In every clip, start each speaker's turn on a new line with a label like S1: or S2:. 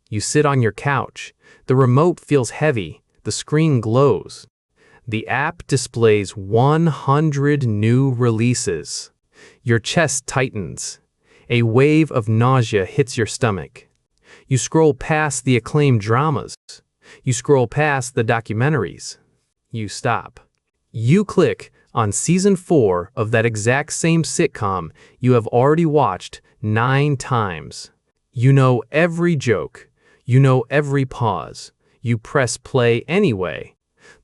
S1: You sit on your couch. The remote feels heavy. The screen glows. The app displays 100 new releases. Your chest tightens. A wave of nausea hits your stomach. You scroll past the acclaimed dramas. You scroll past the documentaries. You stop. You click on season 4 of that exact same sitcom you have already watched 9 times. You know every joke. You know every pause. You press play anyway.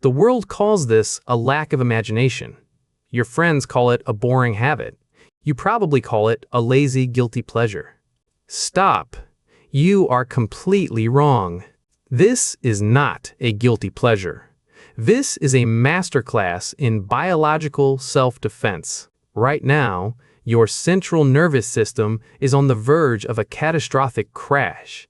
S1: The world calls this a lack of imagination. Your friends call it a boring habit. You probably call it a lazy, guilty pleasure. Stop. You are completely wrong. This is not a guilty pleasure. This is a masterclass in biological self-defense. Right now, your central nervous system is on the verge of a catastrophic crash.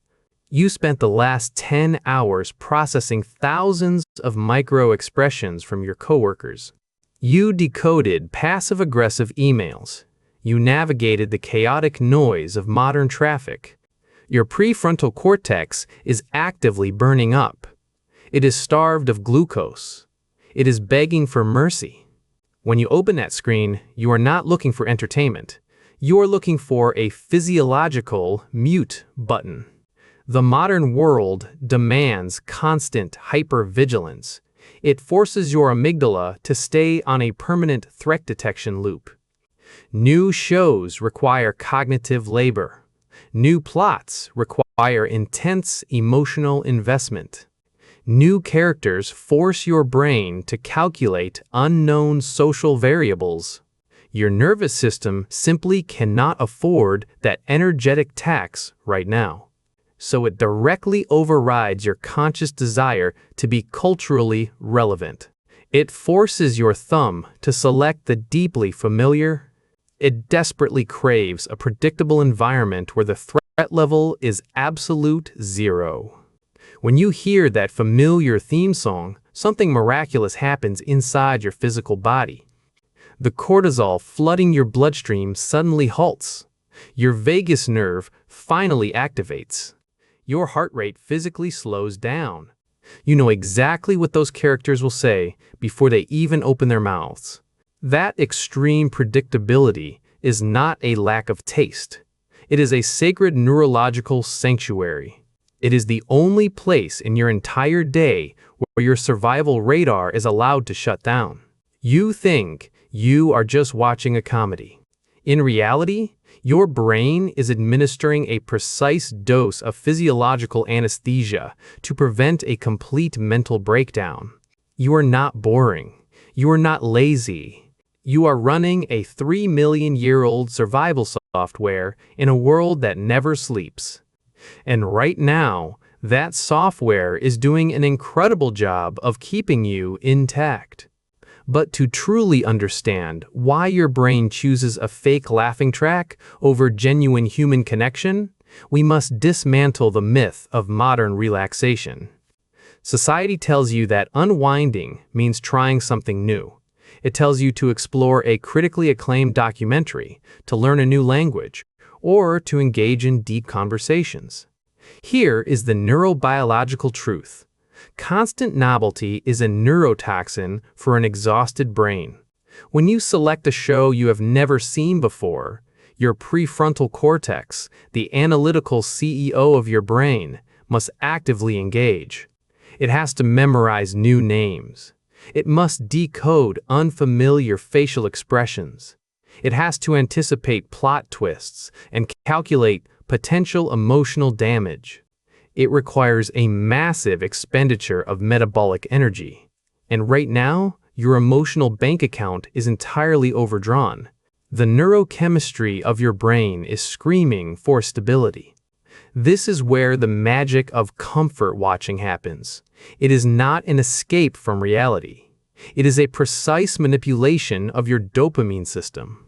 S1: You spent the last 10 hours processing thousands of micro-expressions from your coworkers. You decoded passive-aggressive emails. You navigated the chaotic noise of modern traffic. Your prefrontal cortex is actively burning up. It is starved of glucose. It is begging for mercy. When you open that screen, you are not looking for entertainment. You are looking for a physiological mute button. The modern world demands constant hypervigilance. It forces your amygdala to stay on a permanent threat detection loop. New shows require cognitive labor. New plots require intense emotional investment. New characters force your brain to calculate unknown social variables. Your nervous system simply cannot afford that energetic tax right now. So it directly overrides your conscious desire to be culturally relevant. It forces your thumb to select the deeply familiar. It desperately craves a predictable environment where the threat level is absolute zero. When you hear that familiar theme song, something miraculous happens inside your physical body. The cortisol flooding your bloodstream suddenly halts. Your vagus nerve finally activates. Your heart rate physically slows down. You know exactly what those characters will say before they even open their mouths. That extreme predictability is not a lack of taste. It is a sacred neurological sanctuary. It is the only place in your entire day where your survival radar is allowed to shut down. You think you are just watching a comedy. In reality, your brain is administering a precise dose of physiological anesthesia to prevent a complete mental breakdown. You are not boring. You are not lazy. You are running a 3 million-year-old survival software in a world that never sleeps. And right now, that software is doing an incredible job of keeping you intact. But to truly understand why your brain chooses a fake laughing track over genuine human connection, we must dismantle the myth of modern relaxation. Society tells you that unwinding means trying something new. It tells you to explore a critically acclaimed documentary, to learn a new language, or to engage in deep conversations. Here is the neurobiological truth. Constant novelty is a neurotoxin for an exhausted brain. When you select a show you have never seen before, your prefrontal cortex, the analytical CEO of your brain, must actively engage. It has to memorize new names. It must decode unfamiliar facial expressions. It has to anticipate plot twists and calculate potential emotional damage. It requires a massive expenditure of metabolic energy. And right now, your emotional bank account is entirely overdrawn. The neurochemistry of your brain is screaming for stability. This is where the magic of comfort watching happens. It is not an escape from reality. It is a precise manipulation of your dopamine system.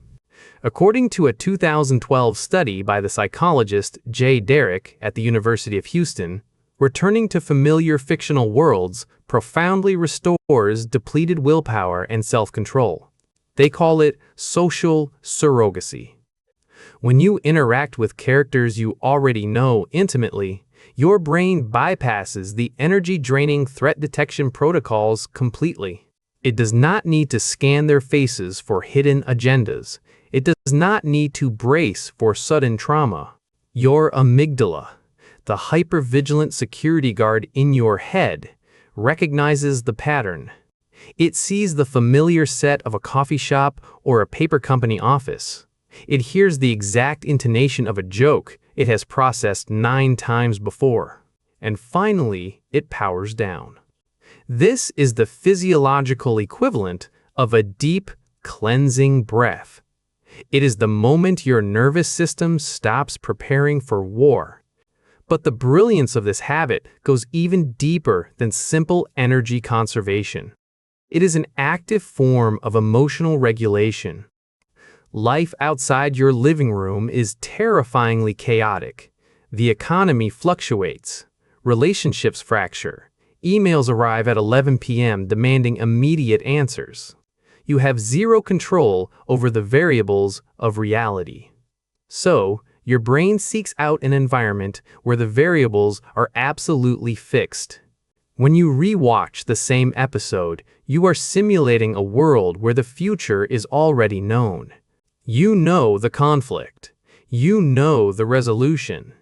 S1: According to a 2012 study by the psychologist J. Derrick at the University of Houston, returning to familiar fictional worlds profoundly restores depleted willpower and self-control. They call it social surrogacy. When you interact with characters you already know intimately, Your brain bypasses the energy-draining threat detection protocols completely. It does not need to scan their faces for hidden agendas. It does not need to brace for sudden trauma. Your amygdala, the hypervigilant security guard in your head, recognizes the pattern. It sees the familiar set of a coffee shop or a paper company office. It hears the exact intonation of a joke it has processed 9 times before. And finally, it powers down. This is the physiological equivalent of a deep, cleansing breath. It is the moment your nervous system stops preparing for war. But the brilliance of this habit goes even deeper than simple energy conservation. It is an active form of emotional regulation. Life outside your living room is terrifyingly chaotic. The economy fluctuates. Relationships fracture. Emails arrive at 11 p.m. demanding immediate answers. You have zero control over the variables of reality. So, your brain seeks out an environment where the variables are absolutely fixed. When you rewatch the same episode, you are simulating a world where the future is already known. You know the conflict. You know the resolution.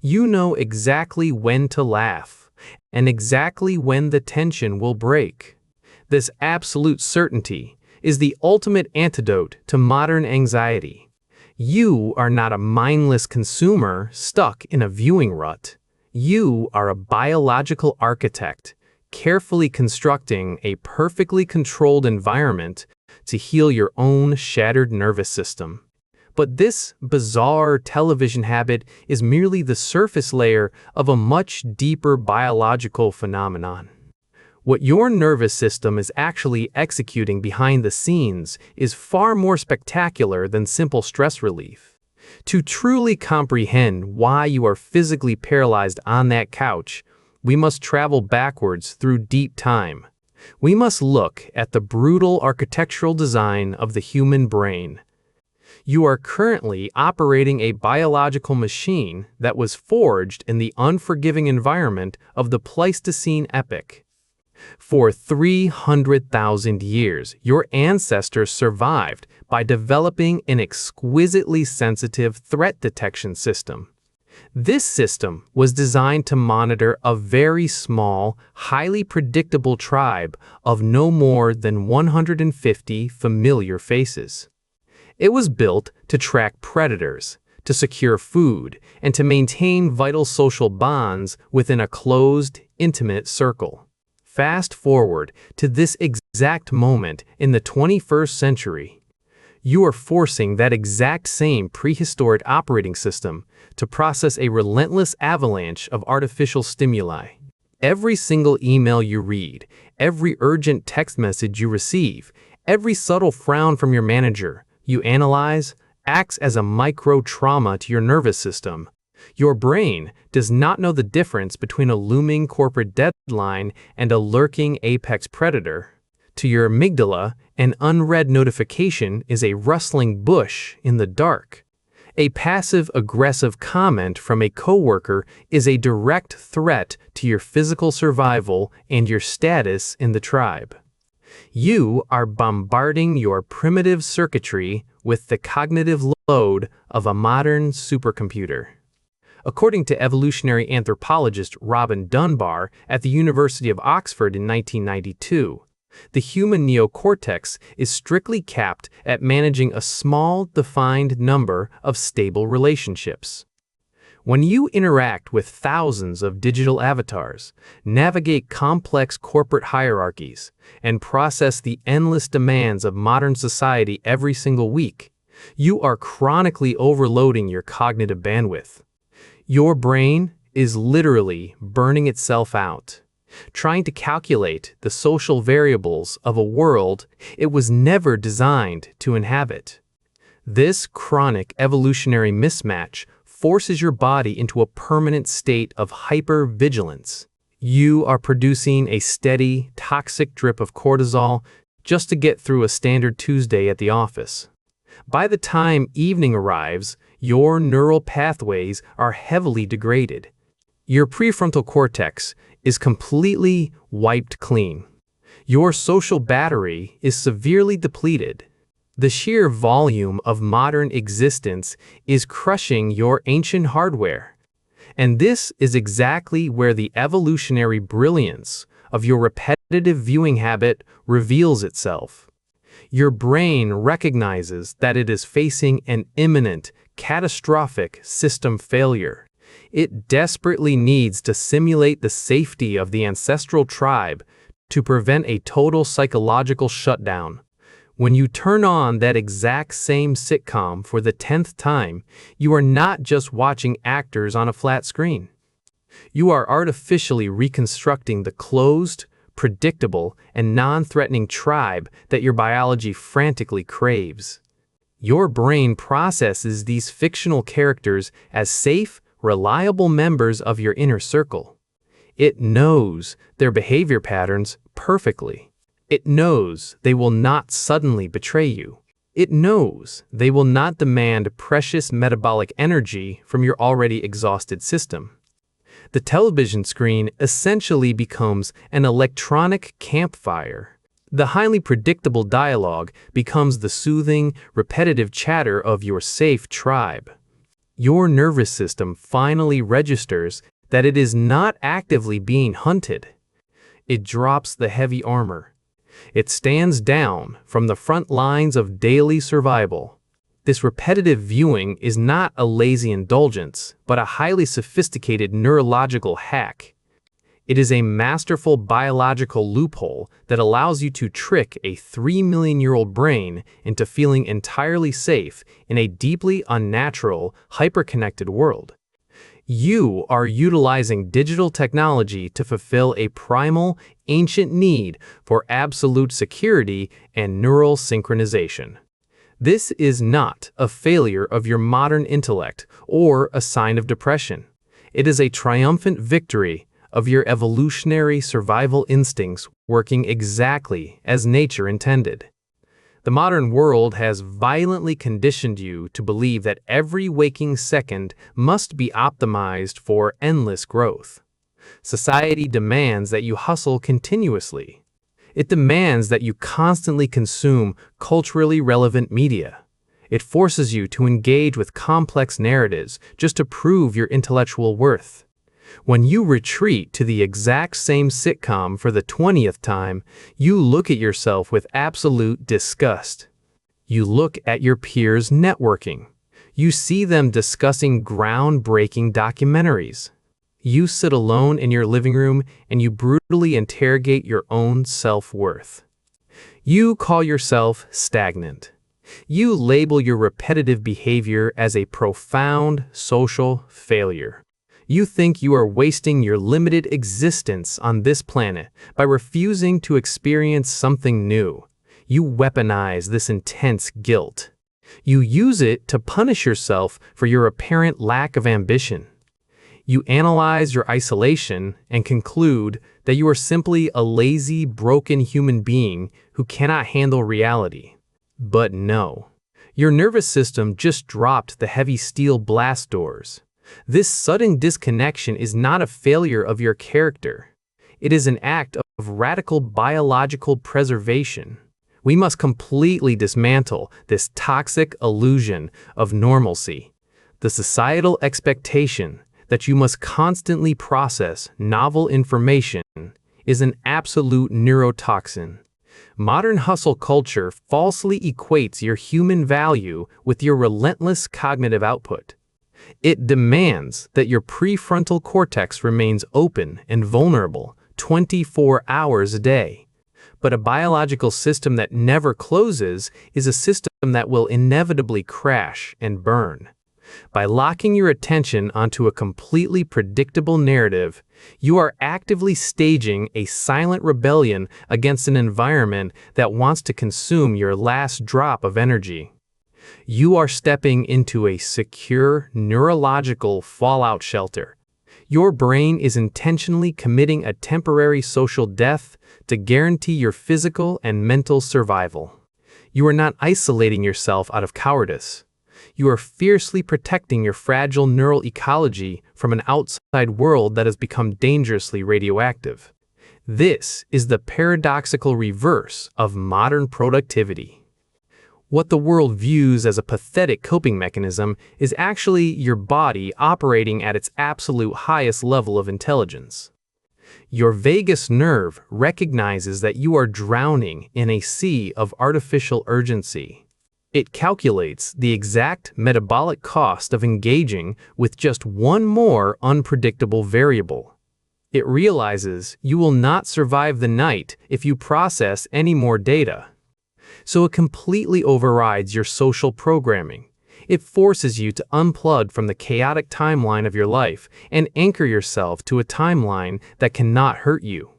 S1: You know exactly when to laugh, and exactly when the tension will break. This absolute certainty is the ultimate antidote to modern anxiety. You are not a mindless consumer stuck in a viewing rut. You are a biological architect, carefully constructing a perfectly controlled environment to heal your own shattered nervous system. But this bizarre television habit is merely the surface layer of a much deeper biological phenomenon. What your nervous system is actually executing behind the scenes is far more spectacular than simple stress relief. To truly comprehend why you are physically paralyzed on that couch, we must travel backwards through deep time. We must look at the brutal architectural design of the human brain. You are currently operating a biological machine that was forged in the unforgiving environment of the Pleistocene epoch. For 300,000 years, your ancestors survived by developing an exquisitely sensitive threat detection system. This system was designed to monitor a very small, highly predictable tribe of no more than 150 familiar faces. It was built to track predators, to secure food, and to maintain vital social bonds within a closed, intimate circle. Fast forward to this exact moment in the 21st century. You are forcing that exact same prehistoric operating system to process a relentless avalanche of artificial stimuli. Every single email you read, every urgent text message you receive, every subtle frown from your manager you analyze acts as a micro-trauma to your nervous system. Your brain does not know the difference between a looming corporate deadline and a lurking apex predator. To your amygdala, an unread notification is a rustling bush in the dark. A passive-aggressive comment from a coworker is a direct threat to your physical survival and your status in the tribe. You are bombarding your primitive circuitry with the cognitive load of a modern supercomputer. According to evolutionary anthropologist Robin Dunbar at the University of Oxford in 1992, the human neocortex is strictly capped at managing a small, defined number of stable relationships. When you interact with thousands of digital avatars, navigate complex corporate hierarchies, and process the endless demands of modern society every single week, you are chronically overloading your cognitive bandwidth. Your brain is literally burning itself out, trying to calculate the social variables of a world it was never designed to inhabit. This chronic evolutionary mismatch forces your body into a permanent state of hypervigilance. You are producing a steady, toxic drip of cortisol just to get through a standard Tuesday at the office. By the time evening arrives, your neural pathways are heavily degraded. Your prefrontal cortex is completely wiped clean. Your social battery is severely depleted. The sheer volume of modern existence is crushing your ancient hardware. And this is exactly where the evolutionary brilliance of your repetitive viewing habit reveals itself. Your brain recognizes that it is facing an imminent, catastrophic system failure. It desperately needs to simulate the safety of the ancestral tribe to prevent a total psychological shutdown. When you turn on that exact same sitcom for the 10th time, you are not just watching actors on a flat screen. You are artificially reconstructing the closed, predictable, and non-threatening tribe that your biology frantically craves. Your brain processes these fictional characters as safe, reliable members of your inner circle. It knows their behavior patterns perfectly. It knows they will not suddenly betray you. It knows they will not demand precious metabolic energy from your already exhausted system. The television screen essentially becomes an electronic campfire. The highly predictable dialogue becomes the soothing, repetitive chatter of your safe tribe. Your nervous system finally registers that it is not actively being hunted. It drops the heavy armor. It stands down from the front lines of daily survival. This repetitive viewing is not a lazy indulgence, but a highly sophisticated neurological hack. It is a masterful biological loophole that allows you to trick a 3-million-year-old brain into feeling entirely safe in a deeply unnatural, hyperconnected world. You are utilizing digital technology to fulfill a primal, ancient need for absolute security and neural synchronization. This is not a failure of your modern intellect or a sign of depression. It is a triumphant victory of your evolutionary survival instincts working exactly as nature intended. The modern world has violently conditioned you to believe that every waking second must be optimized for endless growth. Society demands that you hustle continuously. It demands that you constantly consume culturally relevant media. It forces you to engage with complex narratives just to prove your intellectual worth. When you retreat to the exact same sitcom for the 20th time, you look at yourself with absolute disgust. You look at your peers networking. You see them discussing groundbreaking documentaries. You sit alone in your living room and you brutally interrogate your own self-worth. You call yourself stagnant. You label your repetitive behavior as a profound social failure. You think you are wasting your limited existence on this planet by refusing to experience something new. You weaponize this intense guilt. You use it to punish yourself for your apparent lack of ambition. You analyze your isolation and conclude that you are simply a lazy, broken human being who cannot handle reality. But no, your nervous system just dropped the heavy steel blast doors. This sudden disconnection is not a failure of your character. It is an act of radical biological preservation. We must completely dismantle this toxic illusion of normalcy. The societal expectation that you must constantly process novel information is an absolute neurotoxin. Modern hustle culture falsely equates your human value with your relentless cognitive output. It demands that your prefrontal cortex remains open and vulnerable 24 hours a day. But a biological system that never closes is a system that will inevitably crash and burn. By locking your attention onto a completely predictable narrative, you are actively staging a silent rebellion against an environment that wants to consume your last drop of energy. You are stepping into a secure neurological fallout shelter. Your brain is intentionally committing a temporary social death to guarantee your physical and mental survival. You are not isolating yourself out of cowardice. You are fiercely protecting your fragile neural ecology from an outside world that has become dangerously radioactive. This is the paradoxical reverse of modern productivity. What the world views as a pathetic coping mechanism is actually your body operating at its absolute highest level of intelligence. Your vagus nerve recognizes that you are drowning in a sea of artificial urgency. It calculates the exact metabolic cost of engaging with just one more unpredictable variable. It realizes you will not survive the night if you process any more data. So it completely overrides your social programming. It forces you to unplug from the chaotic timeline of your life and anchor yourself to a timeline that cannot hurt you.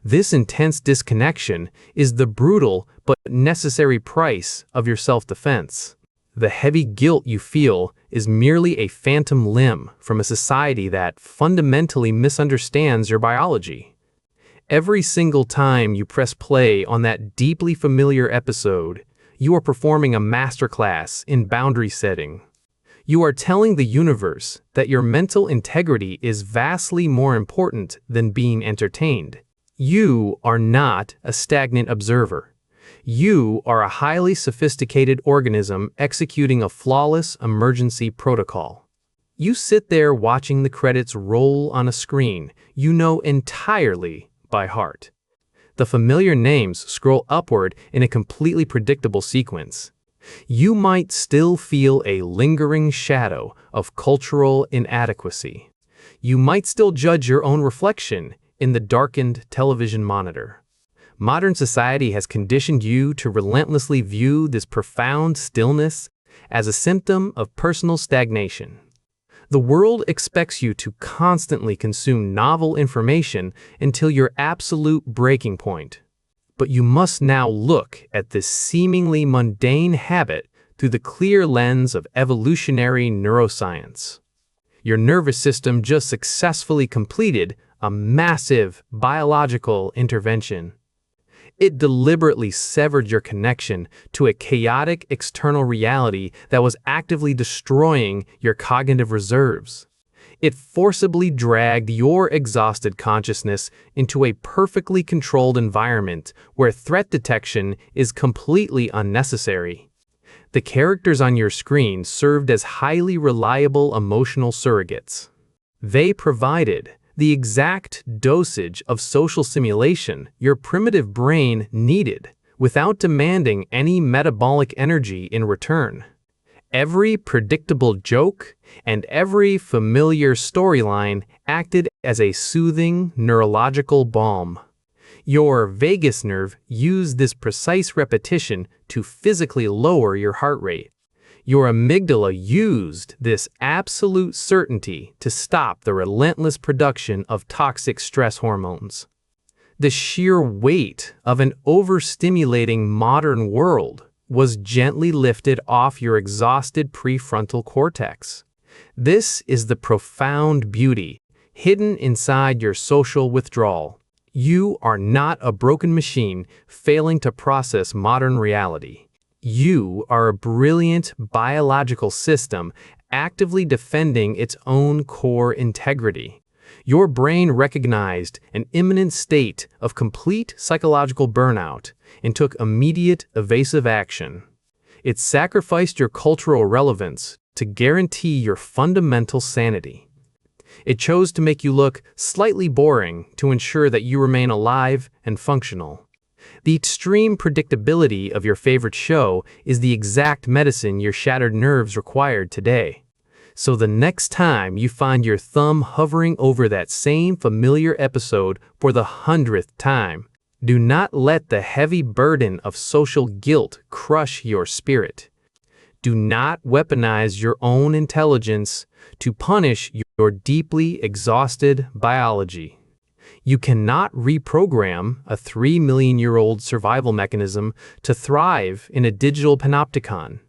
S1: This intense disconnection is the brutal but necessary price of your self-defense. The heavy guilt you feel is merely a phantom limb from a society that fundamentally misunderstands your biology. Every single time you press play on that deeply familiar episode, you are performing a masterclass in boundary setting. You are telling the universe that your mental integrity is vastly more important than being entertained. You are not a stagnant observer. You are a highly sophisticated organism executing a flawless emergency protocol. You sit there watching the credits roll on a screen you know entirely by heart. The familiar names scroll upward in a completely predictable sequence. You might still feel a lingering shadow of cultural inadequacy. You might still judge your own reflection in the darkened television monitor. Modern society has conditioned you to relentlessly view this profound stillness as a symptom of personal stagnation. The world expects you to constantly consume novel information until your absolute breaking point. But you must now look at this seemingly mundane habit through the clear lens of evolutionary neuroscience. Your nervous system just successfully completed a massive biological intervention. It deliberately severed your connection to a chaotic external reality that was actively destroying your cognitive reserves. It forcibly dragged your exhausted consciousness into a perfectly controlled environment where threat detection is completely unnecessary. The characters on your screen served as highly reliable emotional surrogates. They provided the exact dosage of social simulation your primitive brain needed without demanding any metabolic energy in return. Every predictable joke and every familiar storyline acted as a soothing neurological balm. Your vagus nerve used this precise repetition to physically lower your heart rate. Your amygdala used this absolute certainty to stop the relentless production of toxic stress hormones. The sheer weight of an overstimulating modern world was gently lifted off your exhausted prefrontal cortex. This is the profound beauty hidden inside your social withdrawal. You are not a broken machine failing to process modern reality. You are a brilliant biological system actively defending its own core integrity. Your brain recognized an imminent state of complete psychological burnout and took immediate evasive action. It sacrificed your cultural relevance to guarantee your fundamental sanity. It chose to make you look slightly boring to ensure that you remain alive and functional. The extreme predictability of your favorite show is the exact medicine your shattered nerves required today. So the next time you find your thumb hovering over that same familiar episode for the 100th time, do not let the heavy burden of social guilt crush your spirit. Do not weaponize your own intelligence to punish your deeply exhausted biology. You cannot reprogram a 3 million-year-old survival mechanism to thrive in a digital panopticon.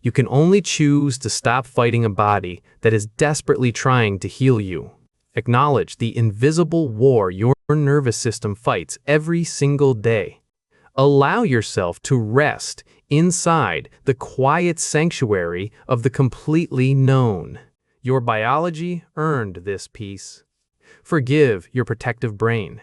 S1: You can only choose to stop fighting a body that is desperately trying to heal you. Acknowledge the invisible war your nervous system fights every single day. Allow yourself to rest inside the quiet sanctuary of the completely known. Your biology earned this peace. Forgive your protective brain.